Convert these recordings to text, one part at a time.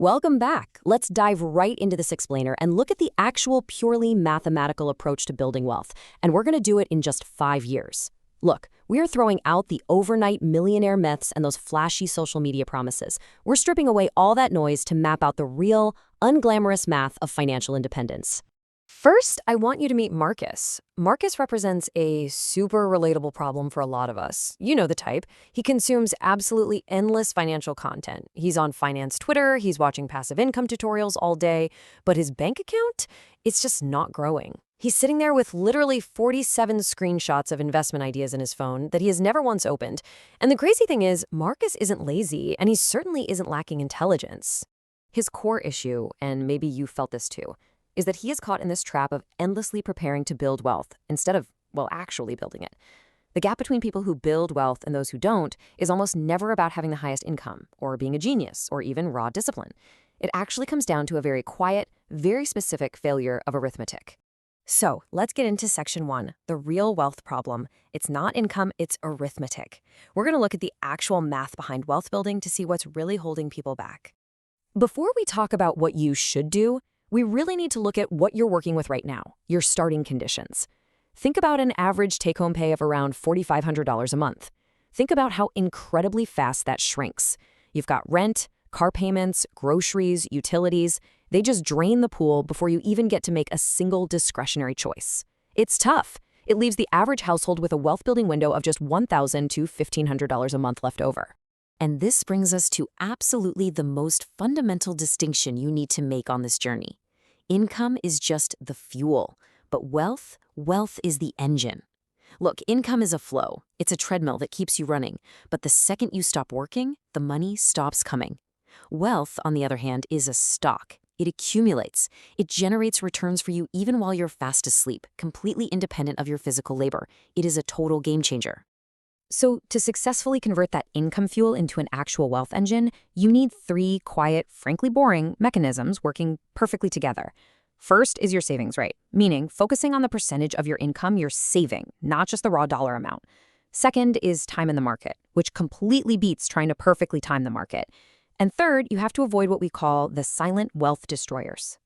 Welcome back. Let's dive right into this explainer and look at the actual purely mathematical approach to building wealth. And we're going to do it in just 5 years. Look, we're throwing out the overnight millionaire myths and those flashy social media promises. We're stripping away all that noise to map out the real, unglamorous math of financial independence. First, I want you to meet Marcus. Marcus represents a super relatable problem for a lot of us. You know the type. He consumes absolutely endless financial content. He's on finance Twitter, he's watching passive income tutorials all day, but his bank account, it's just not growing. He's sitting there with literally 47 screenshots of investment ideas in his phone that he has never once opened. And the crazy thing is, Marcus isn't lazy, and he certainly isn't lacking intelligence. His core issue, and maybe you felt this too, is that he is caught in this trap of endlessly preparing to build wealth instead of, well, actually building it. The gap between people who build wealth and those who don't is almost never about having the highest income, or being a genius, or even raw discipline. It actually comes down to a very quiet, very specific failure of arithmetic. So let's get into section 1, the real wealth problem. It's not income, it's arithmetic. We're going to look at the actual math behind wealth building to see what's really holding people back. Before we talk about what you should do, we really need to look at what you're working with right now, your starting conditions. Think about an average take-home pay of around $4,500 a month. Think about how incredibly fast that shrinks. You've got rent, car payments, groceries, utilities. They just drain the pool before you even get to make a single discretionary choice. It's tough. It leaves the average household with a wealth-building window of just $1,000 to $1,500 a month left over. And this brings us to absolutely the most fundamental distinction you need to make on this journey. Income is just the fuel, but wealth is the engine. Look, income is a flow. It's a treadmill that keeps you running, but the second you stop working, the money stops coming. Wealth, on the other hand, is a stock. It accumulates. It generates returns for you even while you're fast asleep, completely independent of your physical labor. It is a total game changer. So to successfully convert that income fuel into an actual wealth engine, you need 3 quiet, frankly boring mechanisms working perfectly together. First is your savings rate, meaning focusing on the percentage of your income you're saving, not just the raw dollar amount. Second is time in the market, which completely beats trying to perfectly time the market. And third, you have to avoid what we call the silent wealth destroyers.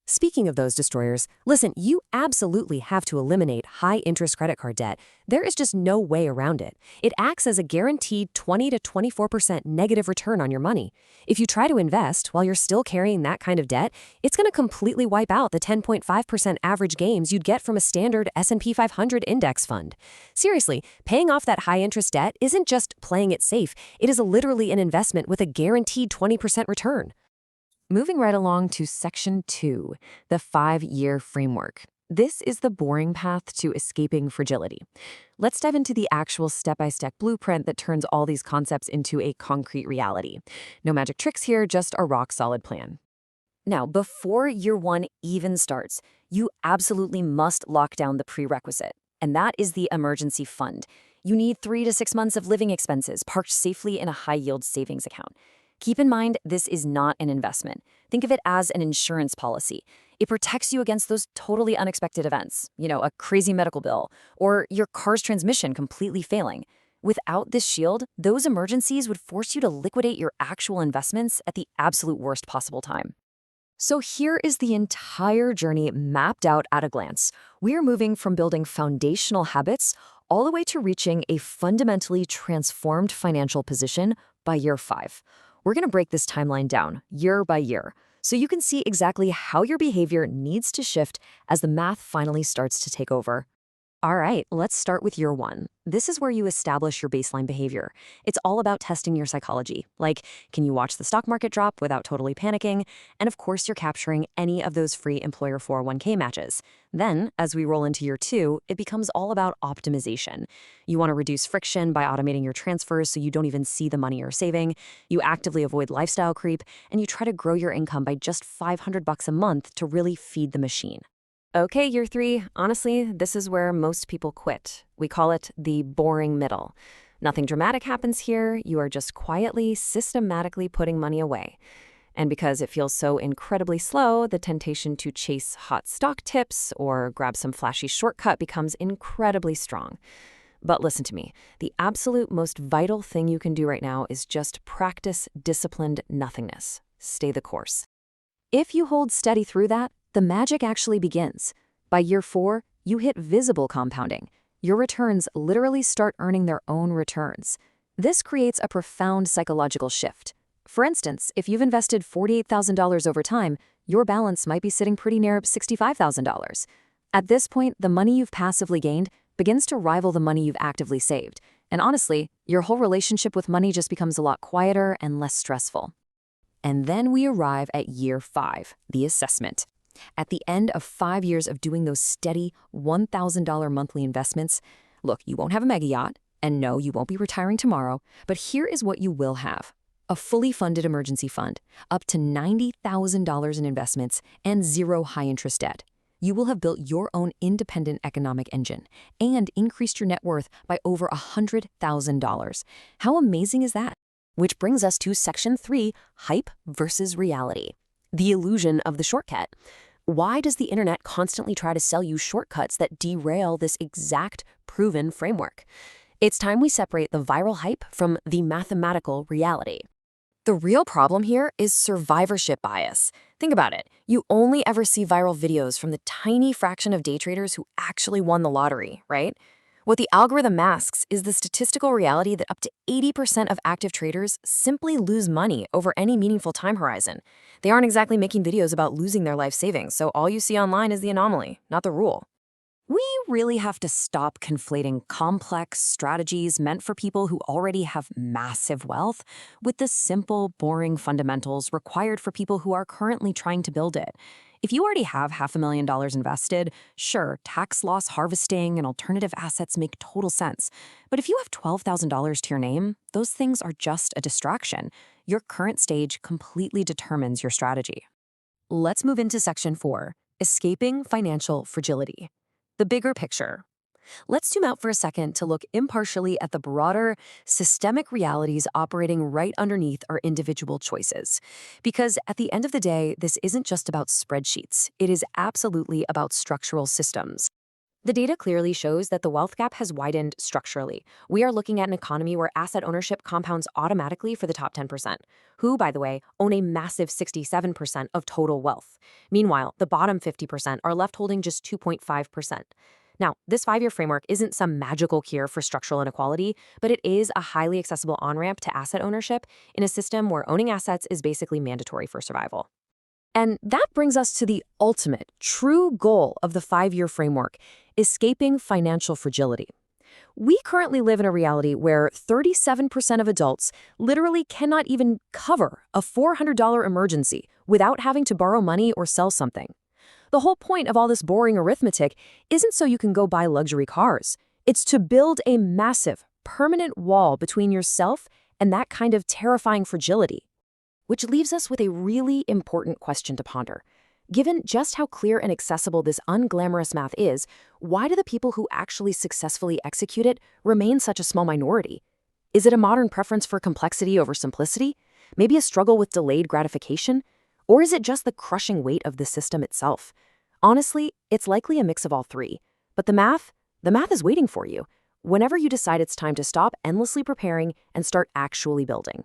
Speaking of those destroyers, listen, you absolutely have to eliminate high-interest credit card debt. There is just no way around it. It acts as a guaranteed 20 to 24% negative return on your money. If you try to invest while you're still carrying that kind of debt, it's going to completely wipe out the 10.5% average gains you'd get from a standard S&P 500 index fund. Seriously, paying off that high-interest debt isn't just playing it safe. It is literally an investment with a guaranteed 20% return. Moving right along to section 2, the 5-year framework. This is the boring path to escaping fragility. Let's dive into the actual step-by-step blueprint that turns all these concepts into a concrete reality. No magic tricks here, just a rock-solid plan. Now, before year 1 even starts, you absolutely must lock down the prerequisite, and that is the emergency fund. You need 3 to 6 months of living expenses parked safely in a high-yield savings account. Keep in mind, this is not an investment. Think of it as an insurance policy. It protects you against those totally unexpected events, a crazy medical bill, or your car's transmission completely failing. Without this shield, those emergencies would force you to liquidate your actual investments at the absolute worst possible time. So here is the entire journey mapped out at a glance. We're moving from building foundational habits all the way to reaching a fundamentally transformed financial position by year 5. We're going to break this timeline down year by year so you can see exactly how your behavior needs to shift as the math finally starts to take over. All right, let's start with year 1. This is where you establish your baseline behavior. It's all about testing your psychology. Like, can you watch the stock market drop without totally panicking? And of course, you're capturing any of those free employer 401k matches. Then, as we roll into year 2, it becomes all about optimization. You want to reduce friction by automating your transfers so you don't even see the money you're saving. You actively avoid lifestyle creep, and you try to grow your income by just $500 a month to really feed the machine. Okay, year 3, honestly, this is where most people quit. We call it the boring middle. Nothing dramatic happens here. You are just quietly, systematically putting money away. And because it feels so incredibly slow, the temptation to chase hot stock tips or grab some flashy shortcut becomes incredibly strong. But listen to me, the absolute most vital thing you can do right now is just practice disciplined nothingness. stay the course. If you hold steady through that, the magic actually begins. By year 4, you hit visible compounding. Your returns literally start earning their own returns. This creates a profound psychological shift. For instance, if you've invested $48,000 over time, your balance might be sitting pretty near $65,000. At this point, the money you've passively gained begins to rival the money you've actively saved. And honestly, your whole relationship with money just becomes a lot quieter and less stressful. And then we arrive at year 5, the assessment. At the end of 5 years of doing those steady $1,000 monthly investments, look, you won't have a mega yacht, and no, you won't be retiring tomorrow, but here is what you will have. A fully funded emergency fund, up to $90,000 in investments, and zero high-interest debt. You will have built your own independent economic engine and increased your net worth by over $100,000. How amazing is that? Which brings us to Section 3, Hype versus Reality. The illusion of the shortcut. Why does the internet constantly try to sell you shortcuts that derail this exact proven framework? It's time we separate the viral hype from the mathematical reality. The real problem here is survivorship bias. Think about it. You only ever see viral videos from the tiny fraction of day traders who actually won the lottery, right? What the algorithm masks is the statistical reality that up to 80% of active traders simply lose money over any meaningful time horizon. They aren't exactly making videos about losing their life savings, so all you see online is the anomaly, not the rule. We really have to stop conflating complex strategies meant for people who already have massive wealth with the simple, boring fundamentals required for people who are currently trying to build it. If you already have $500,000 invested, sure, tax loss harvesting and alternative assets make total sense. But if you have $12,000 to your name, those things are just a distraction. Your current stage completely determines your strategy. Let's move into Section 4, Escaping Financial Fragility. The bigger picture. Let's zoom out for a second to look impartially at the broader, systemic realities operating right underneath our individual choices. Because at the end of the day, this isn't just about spreadsheets. It is absolutely about structural systems. The data clearly shows that the wealth gap has widened structurally. We are looking at an economy where asset ownership compounds automatically for the top 10%, who, by the way, own a massive 67% of total wealth. Meanwhile, the bottom 50% are left holding just 2.5%. Now, this 5-year framework isn't some magical cure for structural inequality, but it is a highly accessible on-ramp to asset ownership in a system where owning assets is basically mandatory for survival. And that brings us to the ultimate, true goal of the 5-year framework, escaping financial fragility. We currently live in a reality where 37% of adults literally cannot even cover a $400 emergency without having to borrow money or sell something. The whole point of all this boring arithmetic isn't so you can go buy luxury cars. It's to build a massive, permanent wall between yourself and that kind of terrifying fragility. Which leaves us with a really important question to ponder. Given just how clear and accessible this unglamorous math is, why do the people who actually successfully execute it remain such a small minority? Is it a modern preference for complexity over simplicity? Maybe a struggle with delayed gratification? Or is it just the crushing weight of the system itself? Honestly, it's likely a mix of all three. But the math is waiting for you whenever you decide it's time to stop endlessly preparing and start actually building.